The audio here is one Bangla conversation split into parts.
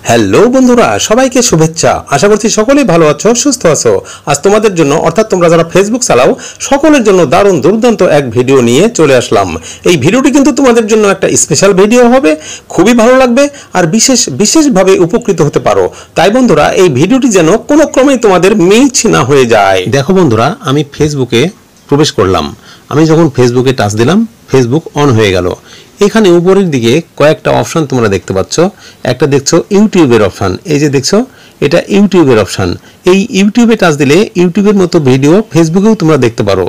হ্যালো বন্ধুরা, সবাইকে শুভেচ্ছা। আশা করছি সকলেই ভালো আছো, সুস্থ আছো। আজ তোমাদের জন্য অর্থাৎ তোমরা যারা ফেসবুক চালাও সকলের জন্য দারুণ দুর্দান্ত এক ভিডিও নিয়ে চলে আসলাম। এই ভিডিওটি কিন্তু তোমাদের জন্য একটা স্পেশাল ভিডিও হবে, খুবই ভালো লাগবে আর বিশেষভাবে উপকৃত হতে পারো। তাই বন্ধুরা, এই ভিডিওটি যেন কোনো ক্রমেই তোমাদের মিস না হয়ে যায়। দেখো বন্ধুরা, আমি ফেসবুকে প্রবেশ করলাম। আমি যখন ফেসবুকে টাচ দিলাম, ফেসবুক অন হয়ে গেল। এখানে উপরের দিকে কয়েকটা অপশন তোমরা দেখতে পাচ্ছ। একটা দেখছো ইউটিউবের অপশন, এই যে দেখছো এটা ইউটিউবের অপশন। এই ইউটিউবে টাচ দিলে ইউটিউবের মতো ভিডিও ফেসবুকেও তোমরা দেখতে পারো।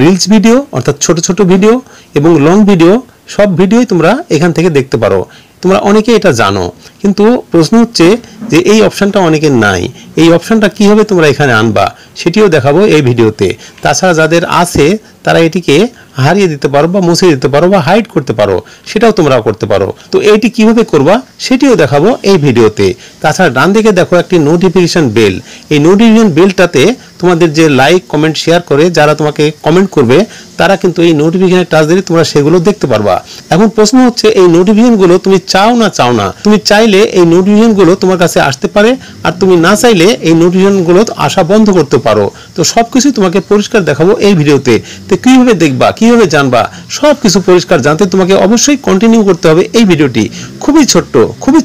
রিলস ভিডিও অর্থাৎ ছোট ছোট ভিডিও এবং লং ভিডিও, সব ভিডিওই তোমরা এখান থেকে দেখতে পারো। তোমরা অনেকে এটা জানো, কিন্তু প্রশ্ন হচ্ছে যে এই অপশনটা অনেকের নাই। এই অপশনটা কিভাবে তোমরা এখানে আনবা সেটিও দেখাবো এই ভিডিওতে। তাছাড়া যাদের আছে তারা এটিকে হারিয়ে দিতে পারো বা মুছে দিতে পারো বা হাইড করতে পারো, সেটাও তোমরা করতে পারো। তো এইটি কিভাবে করবা সেটিও দেখাবো এই ভিডিওতে। তাছাড়া ডান দিকে দেখো একটি নোটিফিকেশন বেল। এই নোটিফিকেশন বেলটাতে তোমাদের যে লাইক কমেন্ট শেয়ার করে যারা তোমাকে কমেন্ট করবে তারা কিন্তু এই নোটিফিকেশনে টাচ দিলে তোমরা সেগুলো দেখতে পারবা। এখন প্রশ্ন হচ্ছে এই নোটিফিকেশনগুলো তুমি চাও না। তুমি চাইলে এই নোটিফিকেশনগুলো তোমার কাছে আসতে পারে, আর তুমি না চাইলে এই নোটিফিকেশনগুলো আসা বন্ধ করতে পারো। তো সবকিছু তোমাকে পরিষ্কার দেখাবো এই ভিডিওতে। তো কিভাবে দেখবা, কিভাবে জানবা, সবকিছু পরিষ্কার জানতে তোমাকে অবশ্যই কন্টিনিউ করতে হবে এই ভিডিওটি। খুবই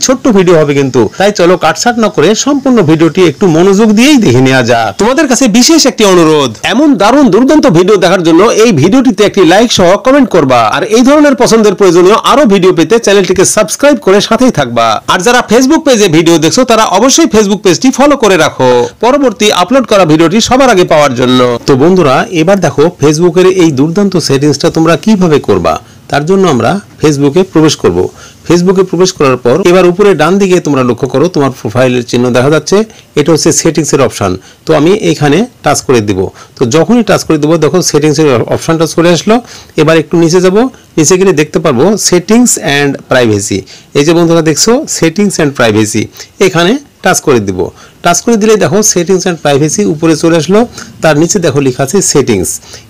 ছোট্ট ভিডিও হবে কিন্তু। তাই চলো কাটছাট না করে সম্পূর্ণ ভিডিওটি একটু মনোযোগ দিয়েই দেখে নেওয়া যাক। তোমাদের কাছে বিশেষ একটি অনুরোধ, এমন দারুণ দুর্দান্ত ভিডিও দেখার জন্য এই ভিডিওটিতে একটি লাইক সহ কমেন্ট করবা। আর এই ধরনের পছন্দের প্রয়োজনীয় আরো ভিডিও পেতে চ্যানেলটিকে সাবস্ক্রাইব করে সাথেই থাকবা। আর যারা ফেসবুক পেজে ভিডিও দেখছো তারা অবশ্যই ফেসবুক পেজটি ফলো করে রাখো পরবর্তী আপলোড করা ভিডিওটি সবার আগে পাওয়ার জন্য। তো বন্ধুরা, এবার দেখো ফেসবুকের এই দুর্দান্ত সেটিংসটা তোমরা কিভাবে করবা। তার জন্য আমরা ফেসবুকে প্রবেশ করব। ফেসবুকে প্রবেশ করার পর এবার উপরে ডান দিকে তোমরা লক্ষ্য করো, তোমার প্রোফাইলের চিহ্ন দেখা যাচ্ছে, এটা হচ্ছে সেটিংসের অপশন। তো আমি এখানে টাচ করে দিব। তো যখনই টাচ করে দেবো দেখো সেটিংসের অপশনটা চলে আসলো। এবার একটু নিচে যাব, নিচে গেলে দেখতে পারবো সেটিংস অ্যান্ড প্রাইভেসি। এই যে বন্ধুরা দেখছো সেটিংস অ্যান্ড প্রাইভেসি, এখানে টাচ করে দিব। টাচ করে দিলে দেখো সেটিংস অ্যান্ড প্রাইভেসি উপরে চলে আসলো। তার নিচে দেখো লেখা আছে সেটিংস।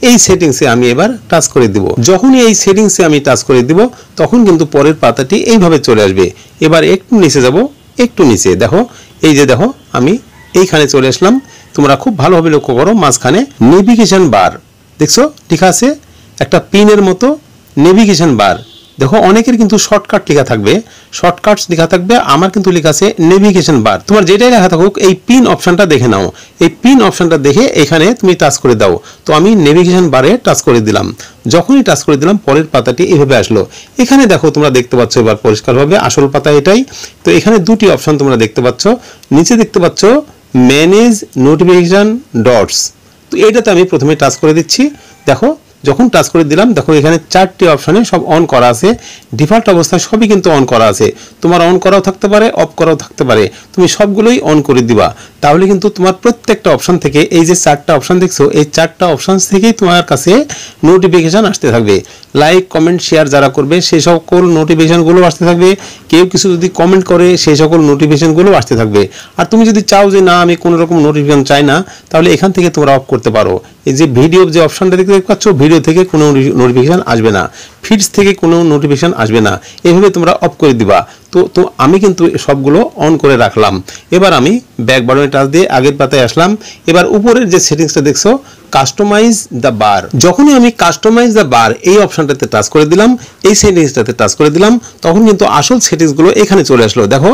এই সেটিংসে আমি এবার টাচ করে দিব। যখনই এই সেটিংসে আমি টাচ করে দিব তখন কিন্তু পরের পাতাটি এইভাবে চলে আসবে। এবার একটু নিচে যাব, একটু নিচে দেখো, এই যে দেখো আমি এইখানে চলে আসলাম। তোমরা খুব ভালোভাবে লক্ষ্য করো, মাঝখানে নেভিগেশন বার দেখছো লেখা আছে, একটা পিনের মতো নেভিগেশন বার। দেখো অনেকের কিন্তু শর্টকাট লেখা থাকবে, শর্টকাটস লেখা থাকবে, আমার কিন্তু লেখা আছে নেভিগেশন বার। তোমার যেটাই লেখা থাকুক এই পিন অপশনটা দেখে নাও। এই পিন অপশনটা দেখে এখানে তুমি টাচ করে দাও। তো আমি নেভিগেশন বারে টাচ করে দিলাম। যখনই টাচ করে দিলাম পরের পাতাটি এভাবে আসলো। এখানে দেখো তোমরা দেখতে পাচ্ছ এবার পরিষ্কারভাবে আসল পাতা এটাই। তো এখানে দুটি অপশন তোমরা দেখতে পাচ্ছ। নিচে দেখতে পাচ্ছ ম্যানেজ নোটিফিকেশন ডটস। তো এইটাতে আমি প্রথমে টাচ করে দিচ্ছি। দেখো যখন টাচ করে দিলাম দেখো এখানে চারটি অপশনে সব অন করা আছে। ডিফল্ট অবস্থায় সবই কিন্তু অন করা আছে। তোমার অন করাও থাকতে পারে, অফ করাও থাকতে পারে। তুমি সবগুলোই অন করে দিবা। তাহলে কিন্তু তোমার প্রত্যেকটা অপশন থেকে এই যে চারটা অপশন দেখছো, এই চারটা অপশন থেকেই তোমার কাছে নোটিফিকেশন আসতে থাকবে। লাইক কমেন্ট শেয়ার যারা করবে সেই সকল নোটিফিকেশনগুলো আসতে থাকবে। কেউ কিছু যদি কমেন্ট করে সেই সকল নোটিফিকেশনগুলো আসতে থাকবে। আর তুমি যদি চাও যে না আমি কোনো রকম নোটিফিকেশন চাই না, তাহলে এখান থেকে তোমরা অফ করতে পারো। এই যে ভিডিও যে অপশনটা দেখতে পাচ্ছ, ভিডিও থেকে কোনো নোটিফিকেশন আসবে না, ফিডস থেকে কোনো নোটিফিকেশন আসবে না, এভাবে তোমরা অফ করে দিবা। তো আমি কিন্তু সবগুলো অন করে রাখলাম। এবার আমি ব্যাক বাটনে টাচ দিয়ে আগের পাতায় আসলাম। এবার উপরের যে সেটিংসটা দেখছো কাস্টমাইজ দ্য বার, যখনই আমি কাস্টমাইজ দ্য বার এই অপশনটাতে টাচ করে দিলাম, এই সেটিংসটাতে টাচ করে দিলাম, তখন কিন্তু আসল সেটিংসগুলো এখানে চলে আসলো। দেখো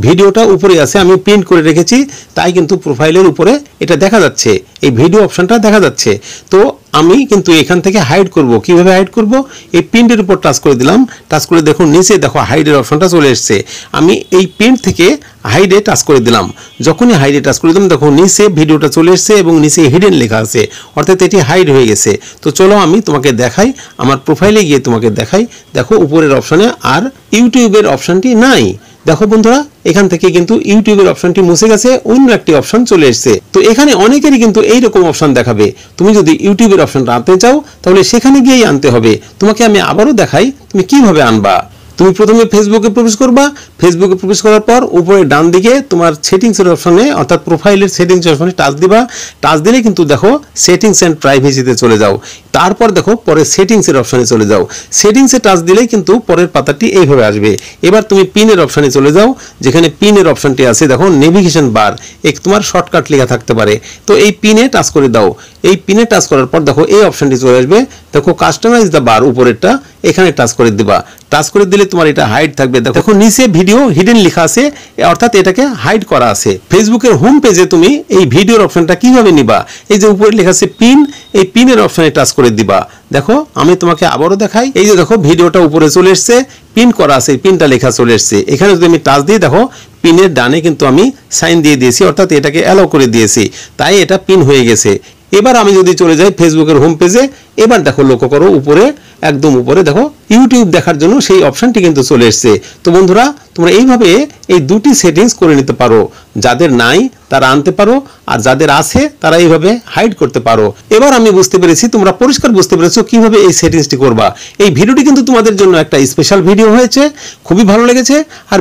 ভিডিওটা উপরে আছে, আমি প্রিন্ট করে রেখেছি, তাই কিন্তু প্রোফাইলের উপরে এটা দেখা যাচ্ছে, এই ভিডিও অপশনটা দেখা যাচ্ছে। তো আমি কিন্তু এখান থেকে হাইড করব। কিভাবে হাইড করব? এই প্রিন্টের উপর টাচ করে দিলাম। টাচ করে দেখো নিচে দেখো হাইডের অপশনটা চলে এসেছে। আমি এই প্রিন্ট থেকে হাইডে টাচ করে দিলাম। যখনই হাইডে টাচ করে দিলাম দেখো নিচে ভিডিওটা চলে এসেছে এবং নিচে হিডেন লেখা আছে, অর্থাৎ এটি হাইড হয়ে গেছে। তো চলো আমি তোমাকে দেখাই, আমার প্রোফাইলে গিয়ে তোমাকে দেখাই। দেখো উপরের অপশনে আর ইউটিউবের অপশনটি নাই। দেখো বন্ধুরা, এখান থেকে কিন্তু ইউটিউবের অপশনটি মুছে গেছে, অন্য একটি অপশন চলে এসেছে। তো এখানে অনেকেরই কিন্তু এইরকম অপশন দেখাবে। তুমি যদি ইউটিউবের অপশনটা আনতে চাও তাহলে সেখানে গিয়েই আনতে হবে। তোমাকে আমি আবারও দেখাই তুমি কিভাবে আনবা। তুমি প্রথমে ফেসবুকে প্রবেশ করবা, ফেসবুকে প্রবেশ করার পর উপরে ডান দিকে তোমার সেটিংসের অপশনে অর্থাৎ প্রোফাইলের সেটিংস অপশনে টাচ দিবা। টাচ দিলে কিন্তু দেখো সেটিংস অ্যান্ড প্রাইভেসিতে চলে যাও। তারপর দেখো পরে সেটিংসের অপশনে চলে যাও। সেটিংসে টাচ দিলেই কিন্তু পরের পাতাটি এইভাবে আসবে। এবার তুমি পিনের অপশনে চলে যাও, যেখানে পিনের অপশনটি আছে দেখো নেভিগেশন বার, এক তোমার শর্টকাট লেখা থাকতে পারে, তো এই পিনে টাচ করে দাও। এই পিনে টাচ করার পর দেখো এই অপশনটি চলে আসবে, দেখো কাস্টমাইজ দ্য বার উপরেরটা, এখানে টাচ করে দিবা। টাচ করে দিলে তোমার এটা হাইড থাকবে। দেখো নিচে ভিডিও হিডেন লেখা আছে, অর্থাৎ এটাকে হাইড করা আছে। ফেসবুকের হোম পেজে তুমি এই ভিডিওর অপশনটা কিভাবে নিবা, এই যে উপরে লেখা আছে পিন, এই পিনের অপশনে টাচ করে দিবা। দেখো আমি তোমাকে আবারও দেখাই, এই যে দেখো ভিডিওটা উপরে চলে এসছে, পিন করা আছে, পিনটা লেখা চলে এসছে। এখানে যদি আমি টাচ দিই দেখো পিনের ডানে কিন্তু আমি সাইন দিয়ে দিয়েছি, অর্থাৎ এটাকে অ্যালাউ করে দিয়েছি, তাই এটা পিন হয়ে গেছে। এবার আমি যদি চলে যাই ফেসবুকের হোম পেজে, এবার দেখো লক্ষ্য করো উপরে একদম উপরে দেখো ইউটিউব দেখার জন্য সেই অপশনটি কিন্তু চলে এসছে। তো বন্ধুরা তোমরা এইভাবে এই দুটি সেটিংস করে নিতে পারো, যাদের নাই তারা আনতে পারো, আর যাদের আছে তারা এইভাবে হাইড করতে পারো। এবার আমি বুঝতে পেরেছি, তোমরা পরিষ্কার বুঝতে পেরেছো কিভাবে এই সেটিংসটি করবা। এই ভিডিওটি কিন্তু তোমাদের জন্য একটা স্পেশাল ভিডিও হয়েছে, খুবই ভালো লেগেছে আর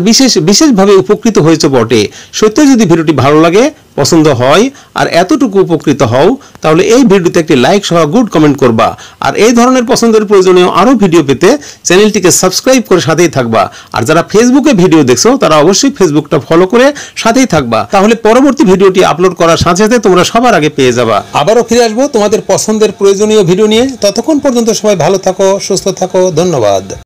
বিশেষভাবে উপকৃত হয়েছে বটে। সত্যি যদি ভিডিওটি ভালো লাগে, পছন্দ হয় আর এতটুকু উপকৃত হও, তাহলে এই ভিডিওতে একটি লাইক সহ গুড কমেন্ট করবা। আর এই ধরনের পছন্দের প্রয়োজনীয় আরো ভিডিও পেতে চ্যানেলটিকে সাবস্ক্রাইব করে সাথেই থাকবা। আর যারা ফেসবুকে ভিডিও দেখছো তারা অবশ্যই ফেসবুকটা ফলো করে সাথেই থাকবা, তাহলে পরবর্তী ভিডিওটি আপলোড করার সাথে সাথে তোমরা সবার আগে পেয়ে যাবা। আবারও ফিরে আসবো তোমাদের পছন্দের প্রয়োজনীয় ভিডিও নিয়ে। ততক্ষণ পর্যন্ত সবাই ভালো থাকো, সুস্থ থাকো, ধন্যবাদ।